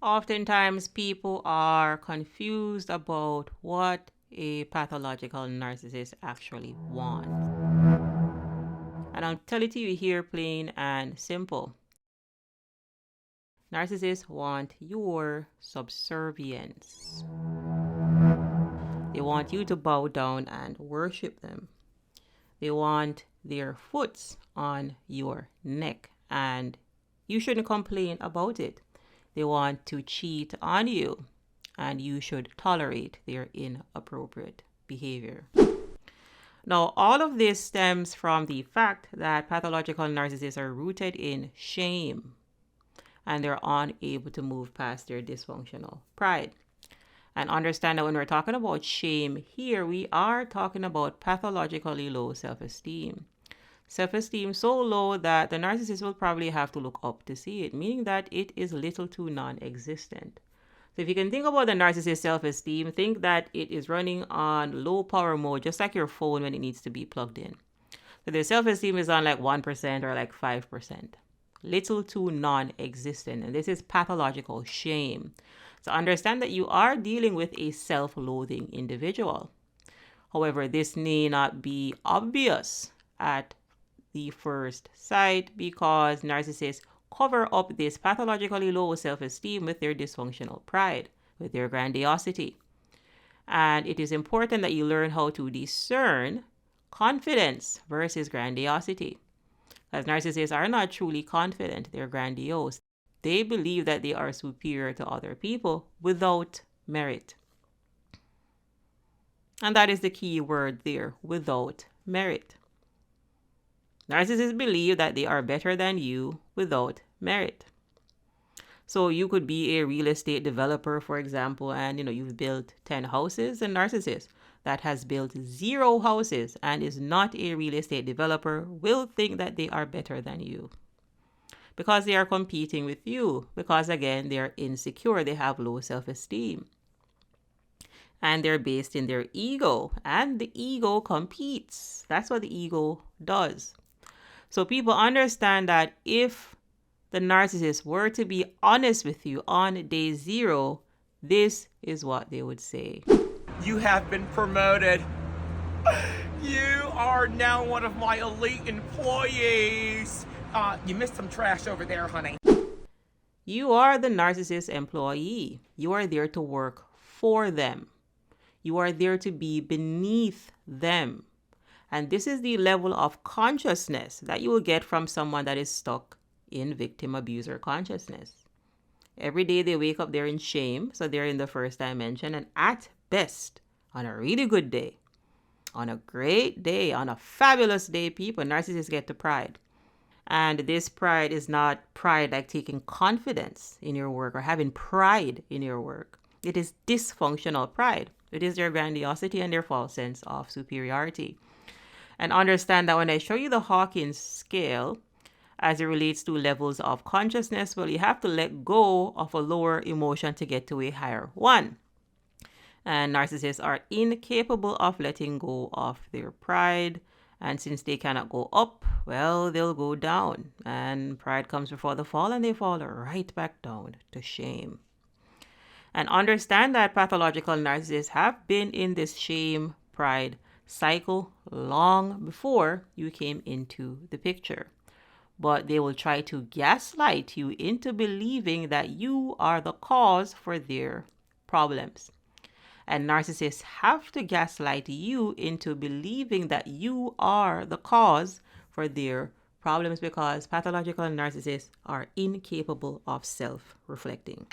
Oftentimes, people are confused about what a pathological narcissist actually wants. And I'll tell it to you here plain and simple. Narcissists want your subservience. They want you to bow down and worship them. They want their foots on your neck, and you shouldn't complain about it. They want to cheat on you, and you should tolerate their inappropriate behavior. Now, all of this stems from the fact that pathological narcissists are rooted in shame, and they're unable to move past their dysfunctional pride. And understand that when we're talking about shame here, we are talking about pathologically low self-esteem. Self-esteem so low that the narcissist will probably have to look up to see it, meaning that it is little to non-existent. So if you can think about the narcissist self-esteem, think that it is running on low power mode, just like your phone when it needs to be plugged in. So their self-esteem is on like 1% or like 5%. Little to non-existent. And this is pathological shame. So understand that you are dealing with a self-loathing individual. However, this may not be obvious at the first sight because narcissists cover up this pathologically low self-esteem with their dysfunctional pride, with their grandiosity. And it is important that you learn how to discern confidence versus grandiosity. As narcissists are not truly confident, they're grandiose. They believe that they are superior to other people without merit. And that is the key word there, without merit. Narcissists believe that they are better than you without merit. So you could be a real estate developer, for example, and you've built 10 houses. A narcissist that has built 0 houses and is not a real estate developer will think that they are better than you because they are competing with you, because again, they are insecure, they have low self-esteem. And they're based in their ego, and the ego competes. That's what the ego does. So people understand that if the narcissist were to be honest with you on day 0, this is what they would say. You have been promoted. You are now one of my elite employees. You missed some trash over there, honey. You are the narcissist employee. You are there to work for them. You are there to be beneath them. And this is the level of consciousness that you will get from someone that is stuck in victim abuser consciousness. Every day they wake up, they're in shame. So they're in the first dimension. And at best, on a really good day, on a great day, on a fabulous day, people, narcissists get to pride. And this pride is not pride like taking confidence in your work or having pride in your work. It is dysfunctional pride. It is their grandiosity and their false sense of superiority. And understand that when I show you the Hawkins scale as it relates to levels of consciousness, well, you have to let go of a lower emotion to get to a higher one. And narcissists are incapable of letting go of their pride. And since they cannot go up, well, they'll go down. And pride comes before the fall, and they fall right back down to shame. And understand that pathological narcissists have been in this shame, pride cycle long before you came into the picture. But they will try to gaslight you into believing that you are the cause for their problems. And narcissists have to gaslight you into believing that you are the cause for their problems because pathological narcissists are incapable of self-reflecting.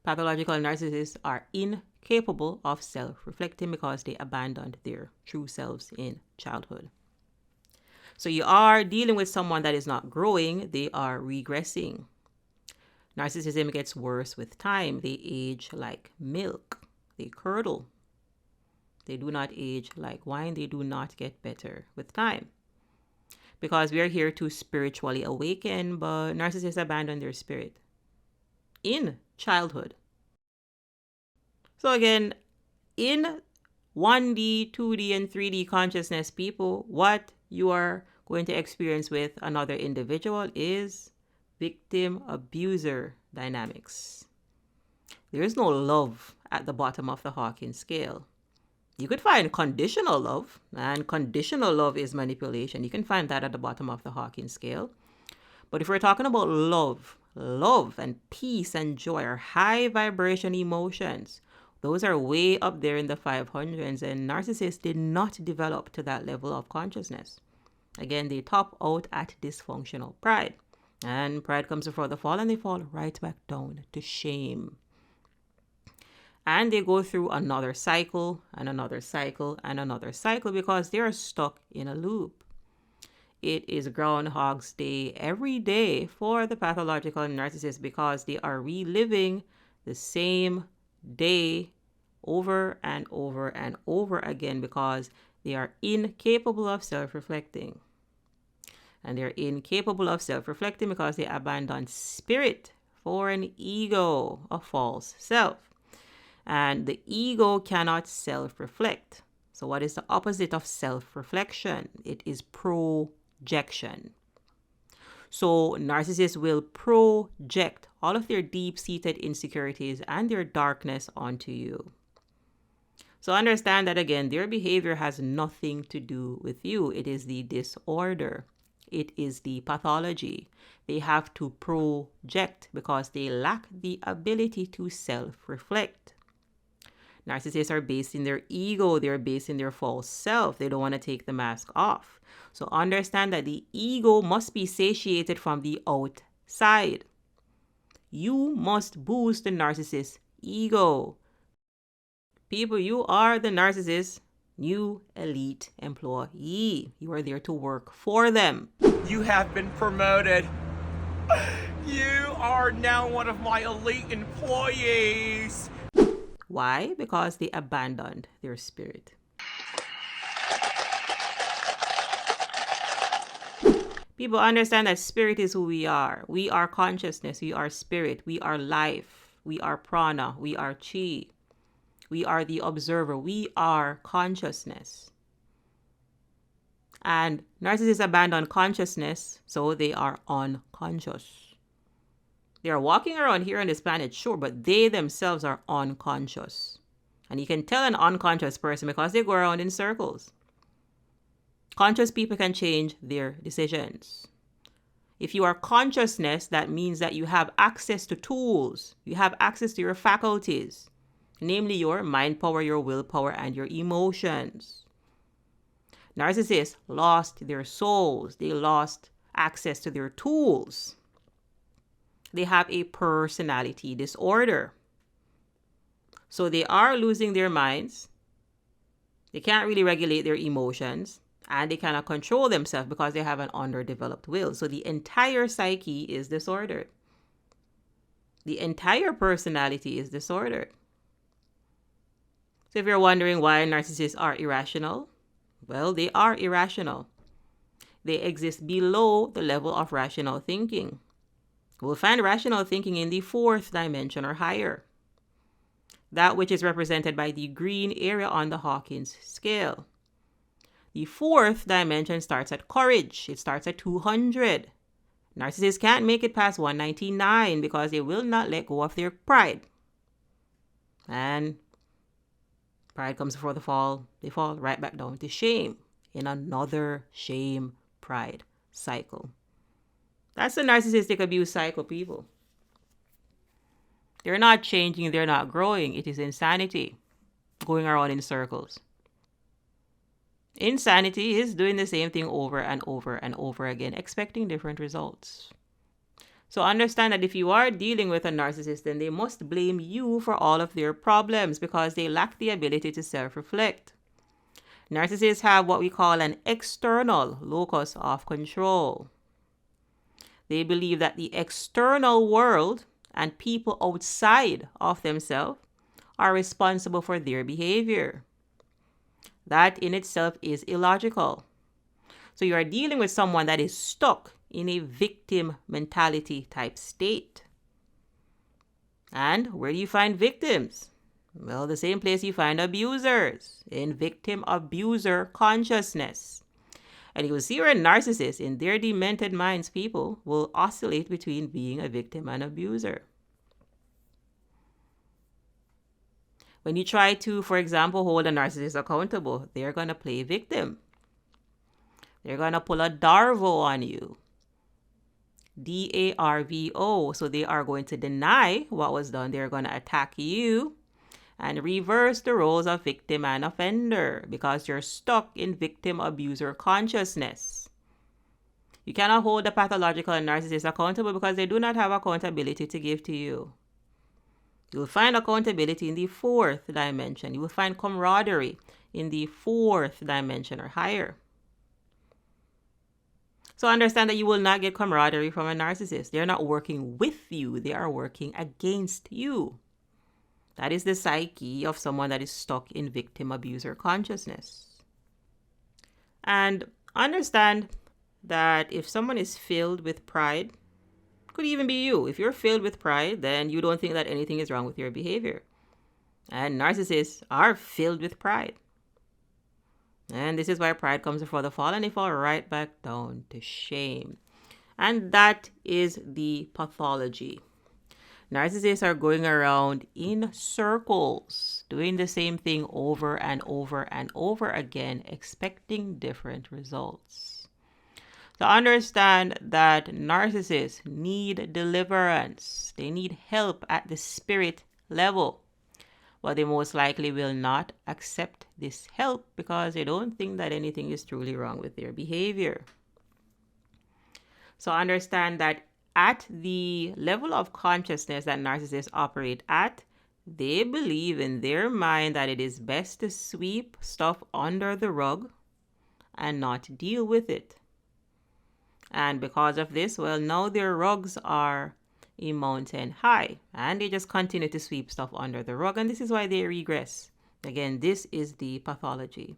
Pathological narcissists are incapable of self-reflecting because they abandoned their true selves in childhood. So you are dealing with someone that is not growing, they are regressing. Narcissism gets worse with time. They age like milk. They curdle. They do not age like wine. They do not get better with time. Because we are here to spiritually awaken, but narcissists abandon their spirit in childhood. So again, in 1D, 2D, and 3D consciousness, people, what you are going to experience with another individual is victim abuser dynamics. There is no love at the bottom of the Hawkins scale. You could find conditional love, and conditional love is manipulation. You can find that at the bottom of the Hawkins scale. But if we're talking about love and peace and joy are high vibration emotions. Those are way up there in the 500s, and narcissists did not develop to that level of consciousness. Again, they top out at dysfunctional pride. And pride comes before the fall, and they fall right back down to shame. And they go through another cycle and another cycle and another cycle because they are stuck in a loop. It is Groundhog's Day every day for the pathological narcissist because they are reliving the same day over and over and over again because they are incapable of self-reflecting. And they're incapable of self-reflecting because they abandon spirit for an ego, a false self. And the ego cannot self-reflect. So what is the opposite of self-reflection? It is projection. So narcissists will project all of their deep-seated insecurities and their darkness onto you. So understand that again, their behavior has nothing to do with you. It is the disorder. It is the pathology. They have to project because they lack the ability to self-reflect. Narcissists are based in their ego. They're based in their false self. They don't want to take the mask off. So understand that the ego must be satiated from the outside. You must boost the narcissist's ego. People, you are the narcissist's new elite employee. You are there to work for them. You have been promoted. You are now one of my elite employees. Why? Because they abandoned their spirit. People understand that spirit is who we are. We are consciousness. We are spirit. We are life. We are prana. We are chi. We are the observer. We are consciousness. And narcissists abandon consciousness, so they are unconscious. They are walking around here on this planet, sure, but they themselves are unconscious. And you can tell an unconscious person because they go around in circles. Conscious people can change their decisions. If you are consciousness, that means that you have access to tools. You have access to your faculties, namely your mind power, your willpower, and your emotions. Narcissists lost their souls. They lost access to their tools. They have a personality disorder. So they are losing their minds. They can't really regulate their emotions. And they cannot control themselves because they have an underdeveloped will. So the entire psyche is disordered. The entire personality is disordered. So if you're wondering why narcissists are irrational, well, they are irrational. They exist below the level of rational thinking. We'll find rational thinking in the 4th dimension or higher. That which is represented by the green area on the Hawkins scale. The 4th dimension starts at courage. It starts at 200. Narcissists can't make it past 199 because they will not let go of their pride. And pride comes before the fall. They fall right back down to shame in another shame-pride cycle. That's the narcissistic abuse cycle, people. They're not changing. They're not growing. It is insanity going around in circles. Insanity is doing the same thing over and over and over again, expecting different results. So understand that if you are dealing with a narcissist, then they must blame you for all of their problems because they lack the ability to self-reflect. Narcissists have what we call an external locus of control. They believe that the external world and people outside of themselves are responsible for their behavior. That in itself is illogical. So you are dealing with someone that is stuck in a victim mentality type state. And where do you find victims? Well, the same place you find abusers, in victim abuser consciousness. And you will see where narcissists, in their demented minds, people will oscillate between being a victim and abuser. When you try to, for example, hold a narcissist accountable, they're going to play victim. They're going to pull a DARVO on you. DARVO. So they are going to deny what was done. They're going to attack you and reverse the roles of victim and offender because you're stuck in victim abuser consciousness. You cannot hold the pathological and narcissist accountable because they do not have accountability to give to you. You will find accountability in the fourth dimension. You will find camaraderie in the fourth dimension or higher. So understand that you will not get camaraderie from a narcissist. They're not working with you. They are working against you. That is the psyche of someone that is stuck in victim abuser consciousness. And understand that if someone is filled with pride, could even be you. If you're filled with pride, then you don't think that anything is wrong with your behavior. And narcissists are filled with pride. And this is why pride comes before the fall, and they fall right back down to shame. And that is the pathology. Narcissists are going around in circles, doing the same thing over and over and over again, expecting different results. So understand that narcissists need deliverance. They need help at the spirit level. But they most likely will not accept this help because they don't think that anything is truly wrong with their behavior. So understand that at the level of consciousness that narcissists operate at, they believe in their mind that it is best to sweep stuff under the rug and not deal with it. And because of this, well, now their rugs are a mountain high and they just continue to sweep stuff under the rug, and this is why they regress. Again, this is the pathology.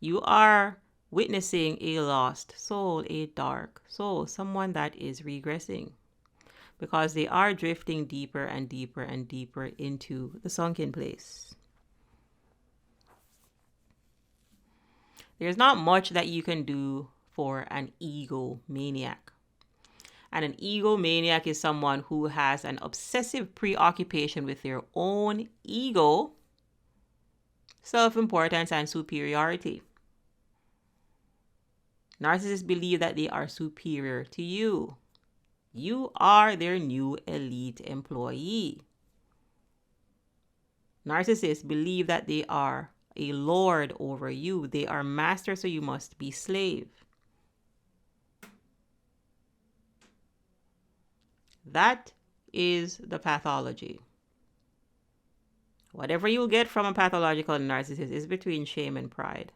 You are witnessing a lost soul, a dark soul, someone that is regressing because they are drifting deeper and deeper and deeper into the sunken place. There's not much that you can do for an egomaniac. And an egomaniac is someone who has an obsessive preoccupation with their own ego, self-importance, and superiority. Narcissists believe that they are superior to you. You are their new elite employee. Narcissists believe that they are a lord over you. They are master, so you must be slave. That is the pathology. Whatever you get from a pathological narcissist is between shame and pride.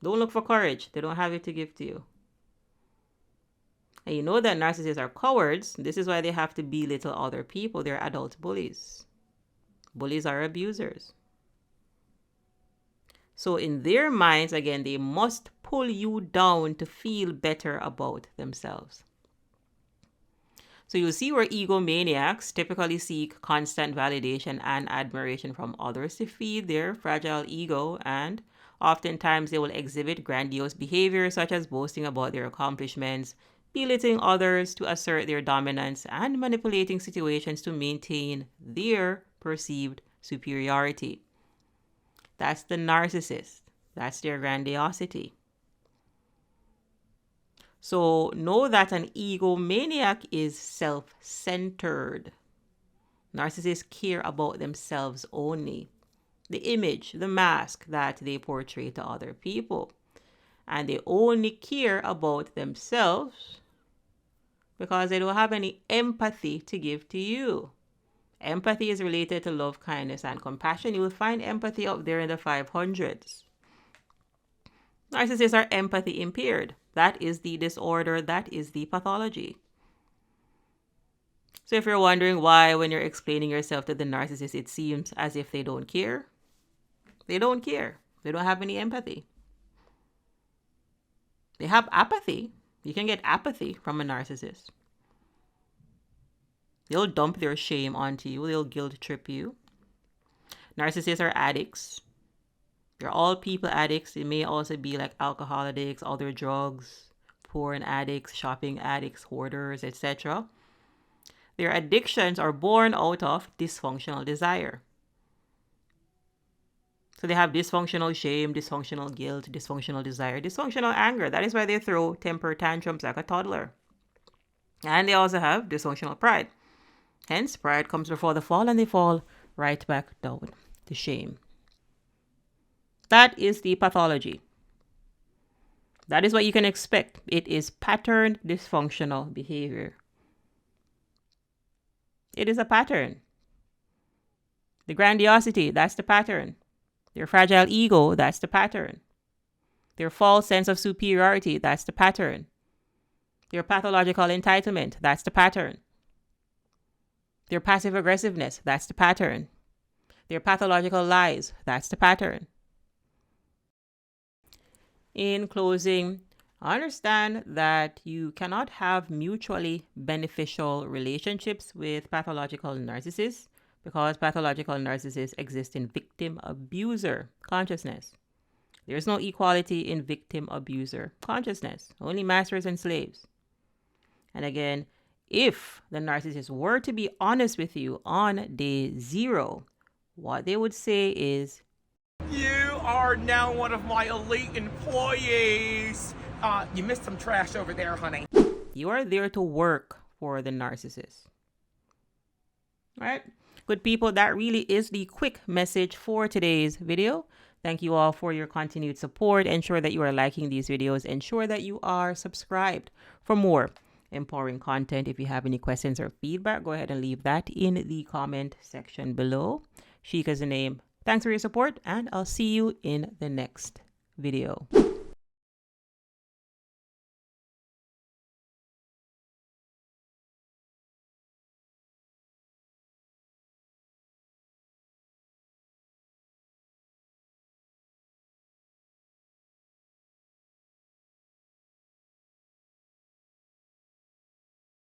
Don't look for courage. They don't have it to give to you. And you know that narcissists are cowards. This is why they have to belittle other people. They're adult bullies. Bullies are abusers. So in their minds, again, they must pull you down to feel better about themselves. So you'll see where egomaniacs typically seek constant validation and admiration from others to feed their fragile ego, and oftentimes they will exhibit grandiose behavior such as boasting about their accomplishments, belittling others to assert their dominance, and manipulating situations to maintain their perceived superiority. That's the narcissist. That's their grandiosity. So know that an egomaniac is self-centered. Narcissists care about themselves only. The image, the mask that they portray to other people. And they only care about themselves because they don't have any empathy to give to you. Empathy is related to love, kindness, and compassion. You will find empathy up there in the 500s. Narcissists are empathy impaired. That is the disorder. That is the pathology. So if you're wondering why when you're explaining yourself to the narcissist, it seems as if they don't care. They don't care. They don't have any empathy. They have apathy. You can get apathy from a narcissist. They'll dump their shame onto you. They'll guilt trip you. Narcissists are addicts. They're all people addicts. They may also be like alcohol addicts, other drugs, porn addicts, shopping addicts, hoarders, etc. Their addictions are born out of dysfunctional desire. So they have dysfunctional shame, dysfunctional guilt, dysfunctional desire, dysfunctional anger. That is why they throw temper tantrums like a toddler. And they also have dysfunctional pride. Hence, pride comes before the fall, and they fall right back down to shame. That is the pathology. That is what you can expect. It is patterned dysfunctional behavior. It is a pattern. The grandiosity, that's the pattern. Their fragile ego, that's the pattern. Their false sense of superiority, that's the pattern. Their pathological entitlement, that's the pattern. Their passive aggressiveness, that's the pattern. Their pathological lies, that's the pattern. In closing, understand that you cannot have mutually beneficial relationships with pathological narcissists because pathological narcissists exist in victim-abuser consciousness. There is no equality in victim-abuser consciousness, only masters and slaves. And again, if the narcissist were to be honest with you on day 0, what they would say is, You are now one of my elite employees. You missed some trash over there, honey. you are there to work for the narcissist. All right? Good people, that really is the quick message for today's video. Thank you all for your continued support. Ensure that you are liking these videos. Ensure that you are subscribed for more empowering content. If you have any questions or feedback, go ahead and leave that in the comment section below. Sheik is the name. Thanks for your support, and I'll see you in the next video.